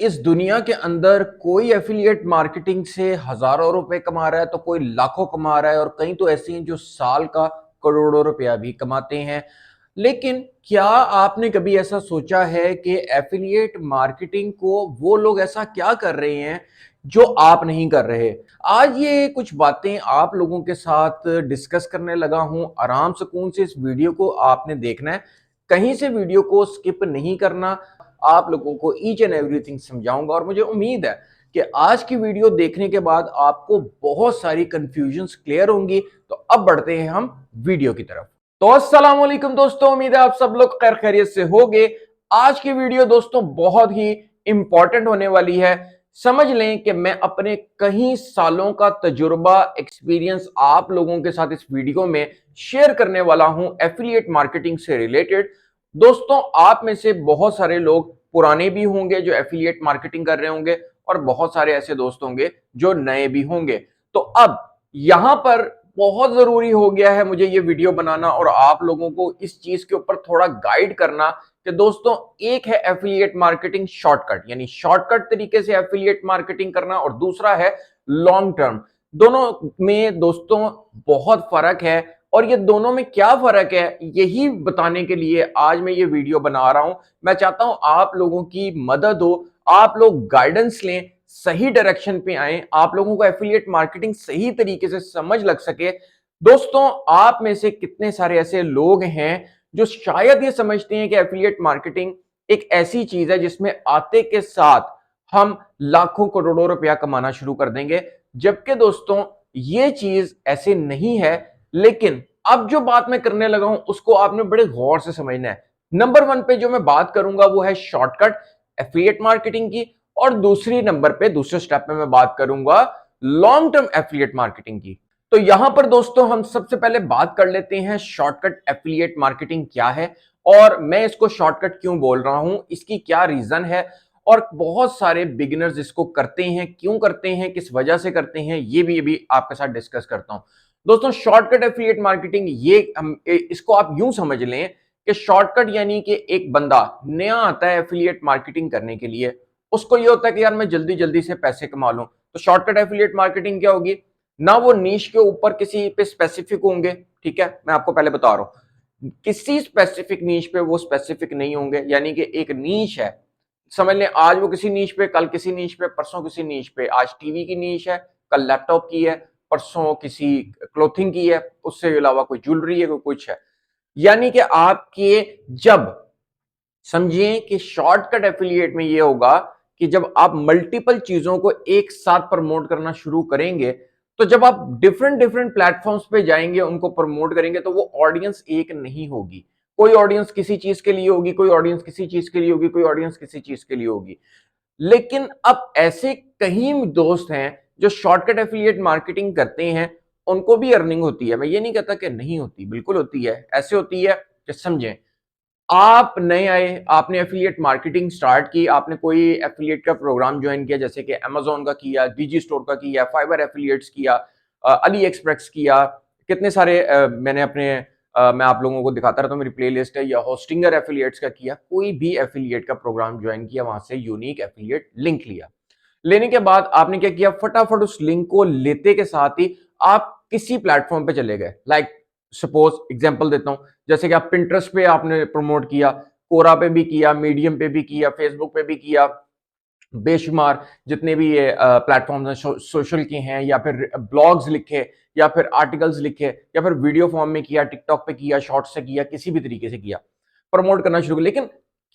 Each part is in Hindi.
इस दुनिया के अंदर कोई एफिलिएट मार्केटिंग से हजारों रुपए कमा रहा है तो कोई लाखों कमा रहा है और कई तो ऐसे हैं जो साल का करोड़ों रुपया भी कमाते हैं। लेकिन क्या आपने कभी ऐसा सोचा है कि एफिलिएट मार्केटिंग को वो लोग ऐसा क्या कर रहे हैं जो आप नहीं कर रहे? आज ये कुछ बातें आप लोगों के साथ डिस्कस करने लगा हूं। आराम सुकून से इस वीडियो को आपने देखना है, कहीं से वीडियो को स्किप नहीं करना। आप लोगों को ईच एंड एवरीथिंग समझाऊंगा और मुझे उम्मीद है कि आज की वीडियो देखने के बाद आपको बहुत सारी कंफ्यूजन्स क्लियर होंगी। तो अब बढ़ते हैं हम वीडियो की तरफ। तो अस्सलाम वालेकुम दोस्तों, उम्मीद है आप सब लोग खैर खैरियत से होंगे। आज की वीडियो दोस्तों बहुत ही इंपॉर्टेंट होने वाली है। समझ लें कि मैं अपने कई सालों का तजुर्बा एक्सपीरियंस आप लोगों के साथ इस वीडियो में शेयर करने वाला हूं एफिलिएट मार्केटिंग से रिलेटेड। दोस्तों आप में से बहुत सारे लोग पुराने भी होंगे जो एफिलिएट मार्केटिंग कर रहे होंगे और बहुत सारे ऐसे दोस्त होंगे जो नए भी होंगे। तो अब यहां पर बहुत जरूरी हो गया है मुझे ये वीडियो बनाना और आप लोगों को इस चीज के ऊपर थोड़ा गाइड करना कि दोस्तों एक है एफिलिएट मार्केटिंग शॉर्टकट, यानी शॉर्टकट तरीके से एफिलिएट मार्केटिंग करना, और दूसरा है लॉन्ग टर्म। दोनों में दोस्तों बहुत फर्क है और ये दोनों में क्या फर्क है यही बताने के लिए आज मैं ये वीडियो बना रहा हूं। मैं चाहता हूं आप लोगों की मदद हो, आप लोग गाइडेंस लें, सही डायरेक्शन पे आए, आप लोगों को एफिलिएट मार्केटिंग सही तरीके से समझ लग सके। दोस्तों आप में से कितने सारे ऐसे लोग हैं जो शायद ये समझते हैं कि एफिलिएट मार्केटिंग एक ऐसी चीज है जिसमें आते के साथ हम लाखों करोड़ों रुपया कमाना शुरू कर देंगे, जबकि दोस्तों ये चीज ऐसे नहीं है। लेकिन अब जो बात मैं करने लगा हूं उसको आपने बड़े गौर से समझना है। नंबर वन पे जो मैं बात करूंगा वो है शॉर्टकट एफिलिएट मार्केटिंग की, और दूसरी नंबर पे दूसरे स्टेप में मैं बात करूंगा लॉन्ग टर्म एफिलिएट मार्केटिंग की। तो यहां पर दोस्तों हम सबसे पहले बात कर लेते हैं शॉर्टकट एफिलिएट मार्केटिंग क्या है और मैं इसको शॉर्टकट क्यों बोल रहा हूं, इसकी क्या रीजन है, और बहुत सारे बिगिनर्स इसको करते हैं, क्यों करते हैं, किस वजह से करते हैं, ये भी आपके साथ डिस्कस करता हूं। दोस्तों शॉर्टकट एफिलिएट मार्केटिंग ये हम इसको आप यूं समझ लें कि शॉर्टकट यानी कि एक बंदा नया आता है एफिलिएट मार्केटिंग करने के लिए, उसको ये होता है कि यार मैं जल्दी जल्दी से पैसे कमा लूं। तो शॉर्टकट एफिलिएट मार्केटिंग क्या होगी? ना वो नीश के ऊपर किसी पे स्पेसिफिक होंगे, ठीक है, मैं आपको पहले बता रहा हूं, किसी स्पेसिफिक नीश पे वो स्पेसिफिक नहीं होंगे। यानी कि एक नीश है, समझ लें आज वो किसी नीश पे, कल किसी नीश पे, परसों किसी नीश पे। आज टीवी की नीश है, कल लैपटॉप की है, परसों किसी क्लोथिंग की है, उससे अलावा कोई ज्वेलरी है, कोई कुछ है। यानी कि आपके जब समझिए कि शॉर्टकट एफिलिएट में ये होगा कि जब आप मल्टीपल चीजों को एक साथ प्रमोट करना शुरू करेंगे, तो जब आप डिफरेंट डिफरेंट प्लेटफॉर्म्स पे जाएंगे, उनको प्रमोट करेंगे, तो वो ऑडियंस एक नहीं होगी। कोई ऑडियंस किसी चीज के लिए होगी, कोई ऑडियंस किसी चीज के लिए होगी, कोई ऑडियंस किसी चीज के लिए होगी। लेकिन अब ऐसे कई दोस्त हैं जो शॉर्टकट एफिलिएट मार्केटिंग करते हैं, उनको भी अर्निंग होती है। मैं ये नहीं कहता कि नहीं होती, बिल्कुल होती है। ऐसे होती है कि समझें आप नए आए, आपने एफिलिएट मार्केटिंग स्टार्ट की, आपने कोई एफिलिएट का प्रोग्राम ज्वाइन किया, जैसे कि अमेज़न का किया, डीजी स्टोर का किया, फाइवर एफिलिएट्स किया, अली एक्सप्रेस किया, कितने सारे मैंने अपने मैं आप लोगों को दिखाता रहता हूँ, मेरी प्लेलिस्ट है, या होस्टिंगर एफिलिएट्स का किया, कोई भी एफिलिएट का प्रोग्राम ज्वाइन किया, वहां से यूनिक एफिलिएट लिंक लिया। लेने के बाद आपने क्या किया, फटाफट उस लिंक को लेते के साथ ही आप किसी प्लेटफॉर्म पे चले गए। लाइक सपोज एग्जांपल देता हूं, जैसे कि आप पिंटरेस्ट पे आपने प्रमोट किया, कोरा पे भी किया, मीडियम पे भी किया, फेसबुक पे भी किया, बेशुमार जितने भी ये प्लेटफॉर्म्स हैं सोशल के हैं, या फिर ब्लॉग्स लिखे, या फिर आर्टिकल्स लिखे, या फिर वीडियो फॉर्म में किया, टिकटॉक पे किया, शॉर्ट्स से किया, किसी भी तरीके से किया, प्रमोट करना शुरू किया। लेकिन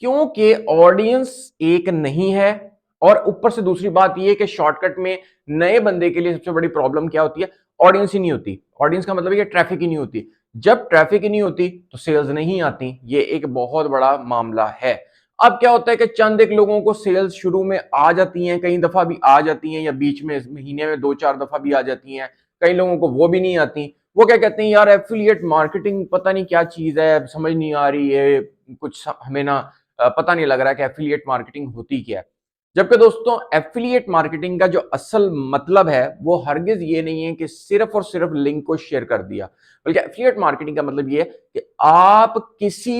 क्योंकि ऑडियंस एक नहीं है, और ऊपर से दूसरी बात यह कि शॉर्टकट में नए बंदे के लिए सबसे बड़ी प्रॉब्लम क्या होती है? ऑडियंस ही नहीं होती। ऑडियंस का मतलब है कि ट्रैफिक ही नहीं होती। जब ट्रैफिक ही नहीं होती तो सेल्स नहीं आती, ये एक बहुत बड़ा मामला है। अब क्या होता है कि चंद एक लोगों को सेल्स शुरू में आ जाती हैं, कई दफा भी आ जाती हैं, या बीच में महीने में 2-4 दफा भी आ जाती हैं। कई लोगों को वो भी नहीं आती। वो क्या कहते हैं, यार एफिलिएट मार्केटिंग पता नहीं क्या चीज है, समझ नहीं आ रही है, कुछ हमें ना पता नहीं लग रहा है कि एफिलिएट मार्केटिंग होती क्या है। जबकि दोस्तों एफिलिएट मार्केटिंग का जो असल मतलब है वो हरगिज ये नहीं है कि सिर्फ और सिर्फ लिंक को शेयर कर दिया, बल्कि एफिलिएट मार्केटिंग का मतलब ये है कि आप किसी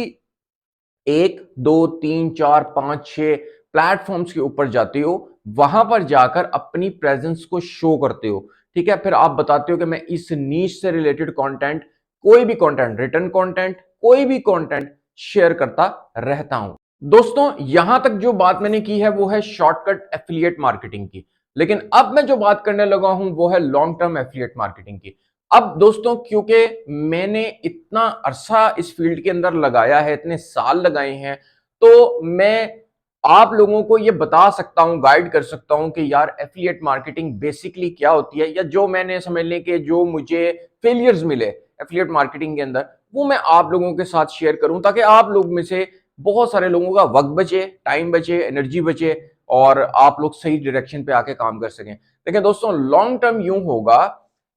1, 2, 3, 4, 5, 6 प्लेटफॉर्म्स के ऊपर जाते हो, वहां पर जाकर अपनी प्रेजेंस को शो करते हो। ठीक है, फिर आप बताते हो कि मैं इस नीश से रिलेटेड कंटेंट, कोई भी कंटेंट, रिटर्न कंटेंट, कोई भी कंटेंट शेयर करता रहता हूं। दोस्तों, यहां तक जो बात मैंने की है वो है शॉर्टकट एफिलिएट मार्केटिंग की, लेकिन अब मैं जो बात करने लगा हूं वो है लॉन्ग टर्म एफिलिएट मार्केटिंग की। अब दोस्तों, क्योंकि मैंने इतना अरसा इस फील्ड के अंदर लगाया है, इतने साल लगाए हैं, तो मैं आप लोगों को ये बता सकता हूं, गाइड कर सकता हूं कि यार एफिलिएट मार्केटिंग बेसिकली क्या होती है, या जो मैंने समझ लें कि जो मुझे फेलियर्स मिले एफिलिएट मार्केटिंग के अंदर, वो मैं आप लोगों के साथ शेयर करूं, ताकि आप लोग में से बहुत सारे लोगों का वक्त बचे, टाइम बचे, एनर्जी बचे, और आप लोग सही डायरेक्शन पे आके काम कर सकें। देखिए दोस्तों, लॉन्ग टर्म यूं होगा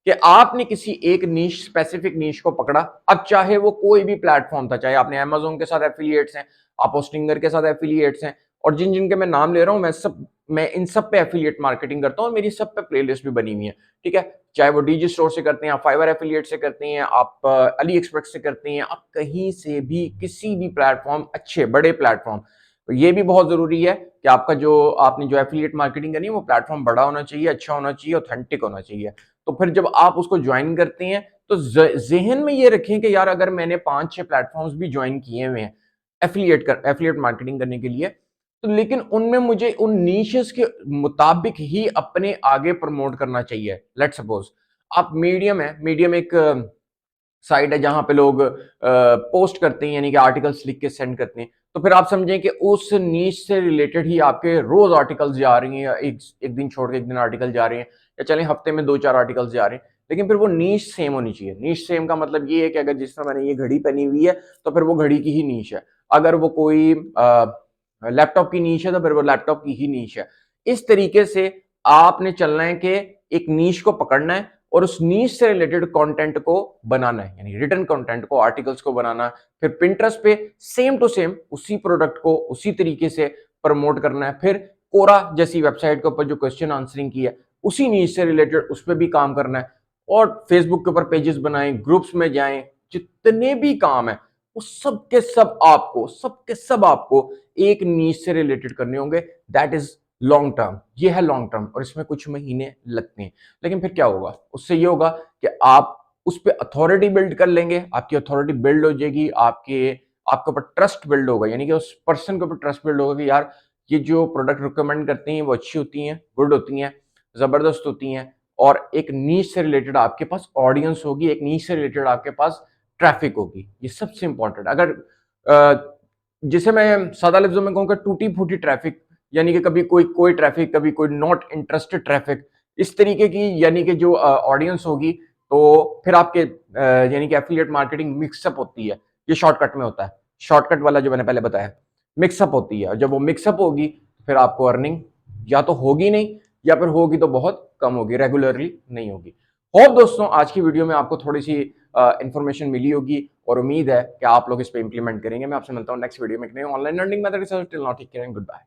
कि आपने किसी एक नीश, स्पेसिफिक नीश को पकड़ा। अब चाहे वो कोई भी प्लेटफॉर्म था, चाहे आपने अमेज़न के साथ एफिलिएट्स हैं, आप होस्टिंगर के साथ एफिलिएट्स हैं, और जिन जिनके मैं नाम ले रहा हूं, मैं इन सब पे एफिलिएट मार्केटिंग करता हूं, और मेरी सब पे प्लेलिस्ट भी बनी हुई है। ठीक है, चाहे वो डीजी स्टोर से करते हैं, आप फाइवर एफिलिएट से करते हैं, आप अली एक्सप्रेस से करते हैं, आप कहीं से भी, किसी भी प्लेटफॉर्म, अच्छे बड़े प्लेटफॉर्म। तो ये भी बहुत जरूरी है कि आपका जो आपने जो एफिलिएट मार्केटिंग करनी है वो प्लेटफॉर्म बड़ा होना चाहिए, अच्छा होना चाहिए, ऑथेंटिक होना चाहिए। तो फिर जब आप उसको ज्वाइन करते हैं तो जहन में ये रखें कि यार अगर मैंने 5-6 प्लेटफॉर्म्स भी ज्वाइन किए हुए हैं एफिलिएट मार्केटिंग करने के लिए, तो लेकिन उनमें मुझे उन नीशेस के मुताबिक ही अपने आगे प्रमोट करना चाहिए। लेट्स सपोज आप मीडियम है, मीडियम एक साइट है जहां पे लोग पोस्ट करते हैं, यानी कि आर्टिकल्स लिख के सेंड करते हैं। तो फिर आप समझें कि उस नीश से रिलेटेड ही आपके रोज आर्टिकल्स जा रही हैं, या एक दिन छोड़ के एक दिन आर्टिकल जा रहे हैं, या चलें हफ्ते में 2-4 आर्टिकल्स जा रहे हैं, लेकिन फिर वो नीश सेम होनी चाहिए। नीश सेम का मतलब ये है कि अगर जिस तरह मैंने ये घड़ी पहनी हुई है, तो फिर वो घड़ी की ही नीश है। अगर वो कोई लैपटॉप की नीश है, तो फिर वो लैपटॉप की ही नीश है। इस तरीके से आपने चलना है कि एक नीश को पकड़ना है और उस नीश से रिलेटेड कंटेंट को बनाना है, यानी रिटर्न कंटेंट को, आर्टिकल्स को बनाना है। फिर पिंटरेस्ट पे सेम टू सेम उसी प्रोडक्ट को उसी तरीके से प्रमोट करना है। फिर कोरा जैसी वेबसाइट के ऊपर जो क्वेश्चन आंसरिंग की है, उसी नीश से रिलेटेड उस पर भी काम करना है। और फेसबुक के ऊपर पेजेस बनाएं, ग्रुप्स में जाएं, जितने भी काम है वो सब के सब आपको एक नीश से रिलेटेड करने होंगे। दैट इज लॉन्ग टर्म, ये है लॉन्ग टर्म, और इसमें कुछ महीने लगते हैं। लेकिन फिर क्या होगा, उससे ये होगा कि आप उस पर अथॉरिटी बिल्ड कर लेंगे, आपकी अथॉरिटी बिल्ड हो जाएगी, आपके ऊपर ट्रस्ट बिल्ड होगा, यानी कि उस पर्सन के ऊपर ट्रस्ट बिल्ड होगा कि यार ये जो प्रोडक्ट रिकमेंड करती हैं वो अच्छी होती हैं, गुड होती हैं, जबरदस्त होती हैं, और एक नीश से रिलेटेड आपके पास ऑडियंस होगी, एक नीश से रिलेटेड आपके पास ट्रैफिक होगी। ये सबसे इंपॉर्टेंट। अगर जिसे मैं सादा लफ्जों में कहूँगा टूटी फूटी ट्रैफिक, यानी कि कभी कोई कोई ट्रैफिक, कभी कोई नॉट इंटरेस्टेड ट्रैफिक, इस तरीके की यानी कि जो ऑडियंस होगी, तो फिर आपके यानी कि एफिलिएट मार्केटिंग मिक्सअप होती है। ये शॉर्टकट में होता है, शॉर्टकट वाला जो मैंने पहले बताया, मिक्सअप होती है। और जब वो मिक्सअप होगी फिर आपको अर्निंग या तो होगी नहीं, या फिर होगी तो बहुत कम होगी, रेगुलरली नहीं होगी। होप दोस्तों आज की वीडियो में आपको थोड़ी सी इंफॉर्मेशन मिली होगी, और उम्मीद है कि आप लोग इस पे इंप्लीमेंट करेंगे। मैं आपसे मिलता हूँ नेक्स्ट वीडियो में एक नए ऑनलाइन लर्निंग मेथड के साथ। Till now take care and good bye.